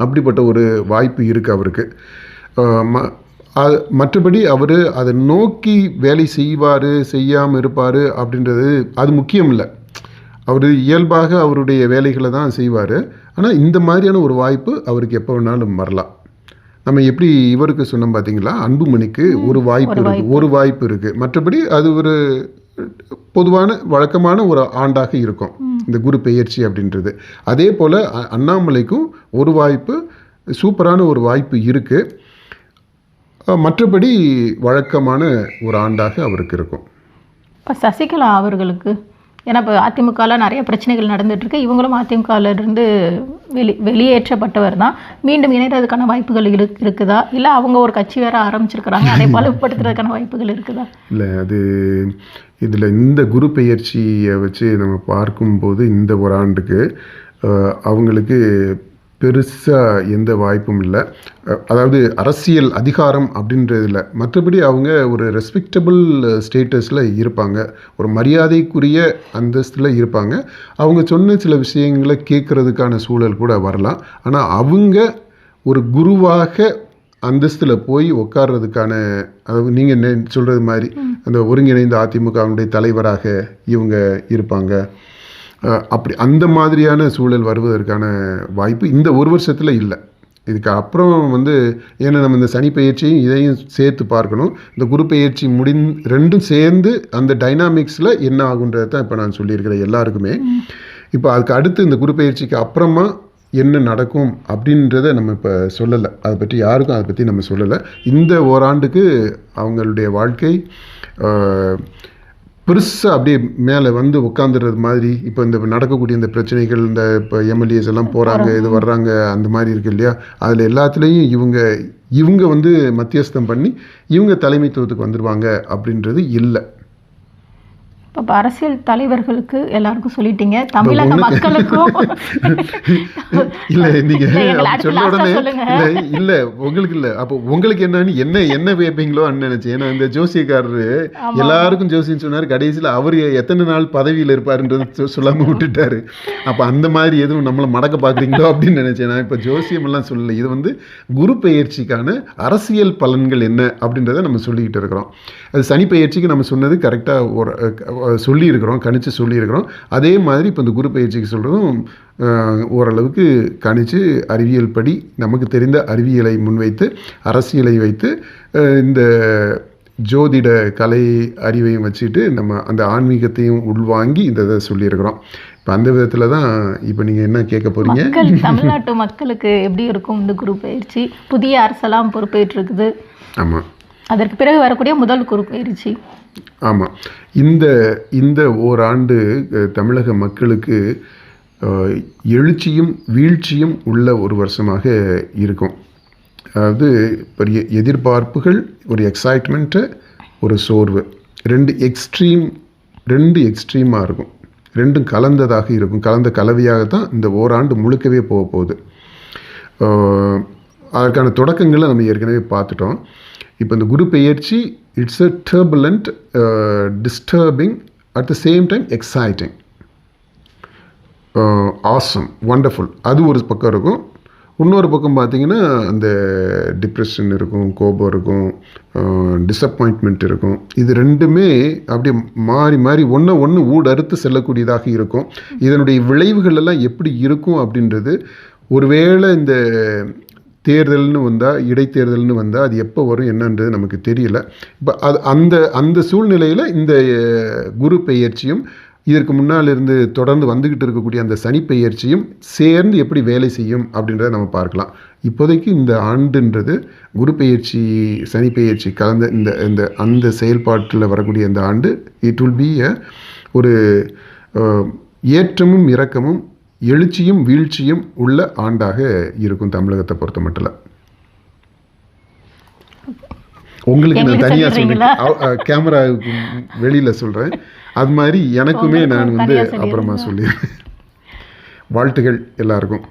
[SPEAKER 1] அப்படிப்பட்ட ஒரு வாய்ப்பு இருக்குது அவருக்கு. மற்றபடி அவர் அதை நோக்கி வேலை செய்வார் செய்யாமல் இருப்பார் அப்படின்றது அது முக்கியம் இல்லை. அவர் இயல்பாக அவருடைய வேலைகளை தான் செய்வார். ஆனால் இந்த மாதிரியான ஒரு வாய்ப்பு அவருக்கு எப்போ வேணாலும் வரலாம். நம்ம எப்படி இவருக்கு சொன்னோம் பார்த்தீங்களா, அன்புமணிக்கு ஒரு வாய்ப்பு இருக்குது. மற்றபடி அது ஒரு பொதுவான வழக்கமான ஒரு ஆண்டாக இருக்கும் இந்த குரு பெயர்ச்சி அப்படின்றது. அதே போல் அண்ணாமலைக்கும் ஒரு வாய்ப்பு, சூப்பரான ஒரு வாய்ப்பு இருக்குது. மற்றபடி வழக்கமான ஒரு ஆண்டாக அவருக்கு இருக்கும்.
[SPEAKER 2] இப்போ சசிகலா அவர்களுக்கு, ஏன்னா இப்போ அதிமுகவில் நிறைய பிரச்சனைகள் நடந்துகிட்ருக்கு, இவங்களும் அதிமுகவிலிருந்து வெளியேற்றப்பட்டவர் தான். மீண்டும் இணைகிறதுக்கான வாய்ப்புகள் இருக்குதா, இல்லை அவங்க ஒரு கட்சி வேறு ஆரம்பிச்சிருக்கிறாங்க, அதை பலப்படுத்துறதுக்கான வாய்ப்புகள் இருக்குதா?
[SPEAKER 1] இல்லை, அது இதில் இந்த குரு பெயர்ச்சியை வச்சு நம்ம பார்க்கும்போது இந்த ஒரு ஆண்டுக்கு அவங்களுக்கு பெருசாக எந்த வாய்ப்பும் இல்லை. அதாவது அரசியல் அதிகாரம் அப்படின்றதில்ல, மற்றபடி அவங்க ஒரு ரெஸ்பெக்டபிள் ஸ்டேட்டஸில் இருப்பாங்க, ஒரு மரியாதைக்குரிய அந்தஸ்தில் இருப்பாங்க. அவங்க சொன்ன சில விஷயங்களை கேட்குறதுக்கான சூழல் கூட வரலாம். ஆனால் அவங்க ஒரு குருவாக அந்தஸ்தில் போய் உட்கார்றதுக்கான, அதாவது நீங்கள் சொல்கிறது மாதிரி அந்த ஒருங்கிணைந்த அதிமுகவுடைய தலைவராக இவங்க இருப்பாங்க. அப்படி அந்த மாதிரியான சூழல் வருவதற்கான வாய்ப்பு இந்த ஒரு வருஷத்தில் இல்லை. இதுக்கு அப்புறம் ஏன்னா நம்ம இந்த சனி பயிற்சியும் இதையும் சேர்த்து பார்க்கணும். இந்த குரு பயிற்சி ரெண்டும் சேர்ந்து அந்த டைனாமிக்ஸில் என்ன ஆகுன்றது தான் இப்போ நான் சொல்லியிருக்கிறேன் எல்லாருக்குமே. இப்போ அதுக்கு அடுத்து இந்த குரு பயிற்சிக்கு அப்புறமா என்ன நடக்கும் அப்படின்றத நம்ம இப்போ சொல்லலை. அதை பற்றி யாருக்கும் அதை பற்றி நம்ம சொல்லலை. இந்த ஓராண்டுக்கு அவங்களுடைய வாழ்க்கை பெருசாக அப்படியே மேலே உட்காந்துடுறது மாதிரி. இப்போ இந்த நடக்கக்கூடிய இந்த பிரச்சனைகள், இந்த இப்போ எம்எல்ஏஸ் எல்லாம் போகிறாங்க, இது வர்றாங்க, அந்த மாதிரி இருக்கு இல்லையா, அதில் எல்லாத்துலேயும் இவங்க மத்தியஸ்தம் பண்ணி இவங்க தலைமைத்துவத்துக்கு வந்துடுவாங்க அப்படின்றது இல்லை.
[SPEAKER 2] இப்போ அரசியல் தலைவர்களுக்கு எல்லாருக்கும் சொல்லிட்டீங்க, தமிழக மக்களுக்கும்
[SPEAKER 1] இல்லை, நீங்கள் சொன்ன உடனே இல்லை உங்களுக்கு இல்லை, அப்போ உங்களுக்கு என்ன வைப்பீங்களோ நினைச்சேன். ஏன்னா இந்த ஜோசியக்காரரு எல்லாருக்கும் ஜோசியம் சொன்னார், கடைசியில் அவர் எத்தனை நாள் பதவியில் இருப்பாருன்றது சொல்லாமல் விட்டுட்டாரு. அப்போ அந்த மாதிரி எதுவும் நம்மளை மடக்க பார்க்குறீங்களோ அப்படின்னு நினைச்சேன். நான் இப்போ ஜோசியம் எல்லாம் சொல்லலை, இது குரு பெயர்ச்சிக்கான அரசியல் பலன்கள் என்ன அப்படின்றத நம்ம சொல்லிக்கிட்டு இருக்கிறோம். அது சனி பெயர்ச்சிக்கு நம்ம சொன்னது கரெக்டாக சொல்லியிருக்கிறோம், கணிச்சு சொல்லியிருக்கிறோம். அதே மாதிரி இப்போ இந்த குரு பயிற்சிக்கு சொல்கிறதும் ஓரளவுக்கு கணிச்சு அறிவியல் படி நமக்கு தெரிந்த அறிவியலை முன்வைத்து, அரசியலை வைத்து, இந்த ஜோதிட கலை அறிவையும் வச்சுட்டு நம்ம அந்த ஆன்மீகத்தையும் உள்வாங்கி இந்த இதை சொல்லியிருக்கிறோம். இப்போ அந்த விதத்தில் தான் இப்போ நீங்கள் என்ன கேட்க போகிறீங்க?
[SPEAKER 2] மக்கள் தமிழ்நாட்டு மக்களுக்கு எப்படி இருக்கும் இந்த குரு பயிற்சி? புதிய அரசெல்லாம் பொறுப்பேற்று இருக்குது.
[SPEAKER 1] ஆமாம்,
[SPEAKER 2] அதற்கு பிறகு வரக்கூடிய முதல் குரு பயிற்சி.
[SPEAKER 1] ஆமாம். இந்த இந்த ஓராண்டு தமிழக மக்களுக்கு எழுச்சியும் வீழ்ச்சியும் உள்ள ஒரு வருஷமாக இருக்கும். அதாவது பெரிய எதிர்பார்ப்புகள், ஒரு எக்ஸைட்மெண்ட்டு, ஒரு சோர்வு, ரெண்டு எக்ஸ்ட்ரீமாக இருக்கும். ரெண்டும் கலந்ததாக இருக்கும். கலந்த கலவையாகத்தான் இந்த ஓராண்டு முழுக்கவே போக போகுது. அதற்கான தொடக்கங்களை நம்ம ஏற்கனவே பார்த்துட்டோம். இப்போ இந்த குரு பெயர்ச்சி it's a turbulent, disturbing, at the same time exciting, awesome, wonderful. அது ஒரு பக்கம் இருக்கும். இன்னொரு பக்கம் பார்த்திங்கன்னா அந்த டிப்ரெஷன் இருக்கும், கோபம் இருக்கும், டிசப்பாயின்ட்மெண்ட் இருக்கும். இது ரெண்டுமே அப்படியே மாறி மாறி ஒன்று ஊடறுத்து செல்லக்கூடியதாக இருக்கும். இதனுடைய விளைவுகள் எல்லாம் எப்படி இருக்கும் அப்படின்றது, ஒருவேளை இந்த தேர்தல்னு வந்தால், இடைத்தேர்தல்னு வந்தால் அது எப்போ வரும் என்னன்றது நமக்கு தெரியல. இப்போ அந்த சூழ்நிலையில் இந்த குரு பெயர்ச்சியும் இதற்கு முன்னால் இருந்து தொடர்ந்து வந்துக்கிட்டு இருக்கக்கூடிய அந்த சனி பெயர்ச்சியும் சேர்ந்து எப்படி வேலை செய்யும் அப்படின்றத நம்ம பார்க்கலாம். இப்போதைக்கு இந்த ஆண்டுன்றது குரு பெயர்ச்சி சனி பெயர்ச்சி கலந்த இந்த அந்த செயல்பாட்டில் வரக்கூடிய இந்த ஆண்டு இட் வில் பி ஒரு ஏற்றமும் இறக்கமும், எழுச்சியும் வீழ்ச்சியும் உள்ள ஆண்டாக இருக்கும் தமிழகத்தை பொறுத்த மட்டும். உங்களுக்கு நான் தனியாக சொல்கிறேன், கேமரா வெளியில் சொல்கிறேன். அது மாதிரி எனக்குமே நான் அப்புறமா சொல்லிடுறேன். வாழ்த்துகள் எல்லாருக்கும்.